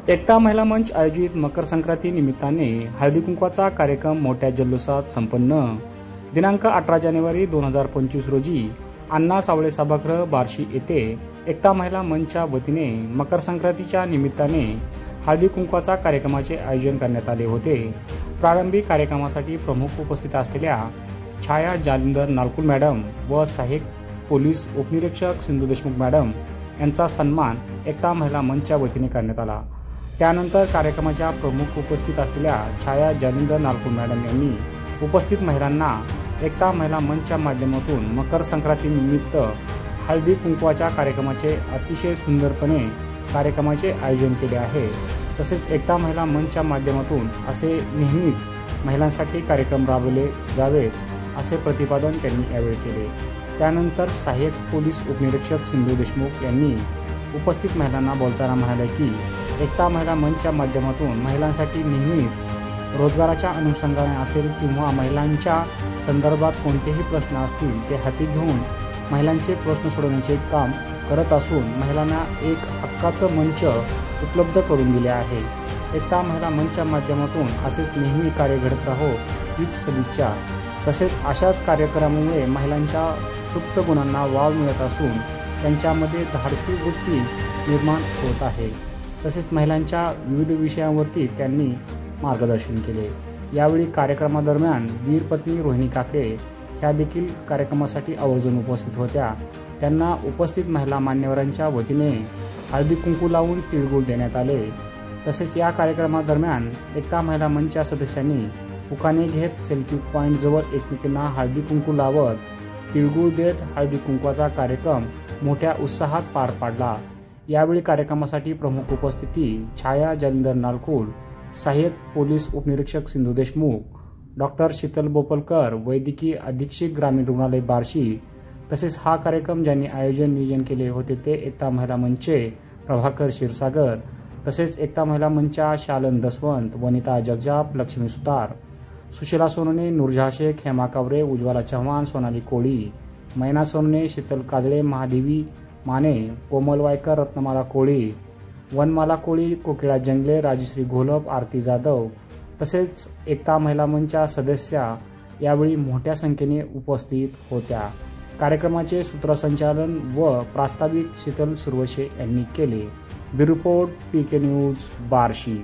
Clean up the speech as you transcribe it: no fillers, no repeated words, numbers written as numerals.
एकता महिला मंच आयोजित मकर संक्रांती निमित्ताने हळदी कुंकवाचा कार्यक्रम मोठ्या जल्लोषात संपन्न। दिनांक 18 जानेवारी 2025 रोजी अण्णा सावळे सभागृह बार्शी येथे एकता महिला मंचच्या वतीने मकर संक्रांतीच्या निमित्ताने हळदी कुंकवाचा कार्यक्रमाचे आयोजन करण्यात आले होते। प्रारंभी कार्यक्रमासाठी प्रमुख उपस्थित असलेल्या छाया जालिंदर नालकुल मॅडम व सहाय्यक पोलीस उपनिरीक्षक सिंधू देशमुख मॅडम यांचा सन्मान एकता महिला मंचच्या वतीने करण्यात आला। त्यानंतर कार्यक्रमाच्या प्रमुख उपस्थित असलेल्या छाया जालिंदर नालकुल मॅडम यांनी उपस्थित महिलांना एकता महिला मंचच्या माध्यमातून मकर संक्रांती निमित्त हळदी कुंकवाच्या कार्यक्रमाचे अतिशय सुंदरपणे कार्यक्रमाचे आयोजन केले आहे। तसेच एकता महिला मंचच्या माध्यमातून असे नेहमीच महिलांसाठी कार्यक्रम राबवले जावेत असे प्रतिपादन त्यांनी यावेळी केले। त्यानंतर सहाय्यक पोलीस उपनिरीक्षक सिंधू देशमुख यांनी उपस्थित महिलांना बोलताना म्हणाले की एकता महिला मंचच्या माध्यमातून महिलांसाठी नेहमीच रोजगाराच्या अनुषंगाने असेल किंवा महिलांच्या संदर्भात कोणतेही प्रश्न असतील ते हाती घेऊन महिलांचे प्रश्न सोडवण्याचे काम करत असून महिलांना एक हक्काचं मंच उपलब्ध करून दिले आहे। एकता महिला मंचच्या माध्यमातून असेच नेहमी कार्य घडत राहो हीच सदिच्छा। तसेच अशाच कार्यक्रमामुळे महिलांच्या सुप्त गुणांना वाव मिळत असून त्यांच्यामध्ये धाडसी वृत्ती निर्माण होत आहे। तसेच महिलांच्या विविध विषयांवरती त्यांनी मार्गदर्शन केले। यावेळी कार्यक्रमादरम्यान वीर पत्नी रोहिणी काकडे ह्या देखील कार्यक्रमासाठी आवर्जून उपस्थित होत्या। त्यांना उपस्थित महिला मान्यवरांच्या वतीने हळदी कुंकू लावून तिळगुळ देण्यात आले। तसेच या कार्यक्रमादरम्यान एकता महिला मंचच्या सदस्यांनी उखाणे घेत सेल्फी पॉईंट जवळ एकमेकांना हळदी कुंकू लावत तिळगुळ देत हळदी कुंकवाचा कार्यक्रम मोठ्या उत्साहात पार पाडला। यावेळी कार्यक्रमासाठी प्रमुख उपस्थिती छाया जालिंदर नालकुल, सहाय्यक पोलीस उपनिरीक्षक सिंधू देशमुख, डॉक्टर शीतल बोपलकर, वैद्यकीय अधीक्षक ग्रामीण रुग्णालय बार्शी। तसेच हा कार्यक्रम ज्यांनी नियोजन केले होते ते एकता महिला मंचचे प्रभाकर क्षीरसागर, तसेच एकता महिला मंचच्या शालन दसवंत, वनिता जगजाप, लक्ष्मी सुतार, सुशीला सोनने, नूरजहा शेख, हेमा कावरे, उज्ज्वला चव्हाण, सोनाली कोळी, मैना सोनने, शीतल काजळे, महादेवी माने, कोमल वायकर, रत्नमाला कोळी, वनमाला कोळी, कोकिळा जंगले, राजश्री घोलप, आरती जाधव तसेच एकता महिला मंचच्या सदस्या यावेळी मोठ्या संख्येने उपस्थित होत्या। कार्यक्रमाचे सूत्रसंचालन व प्रास्ताविक शीतल सुरवशे यांनी केले। Bureau report PK news Barshi.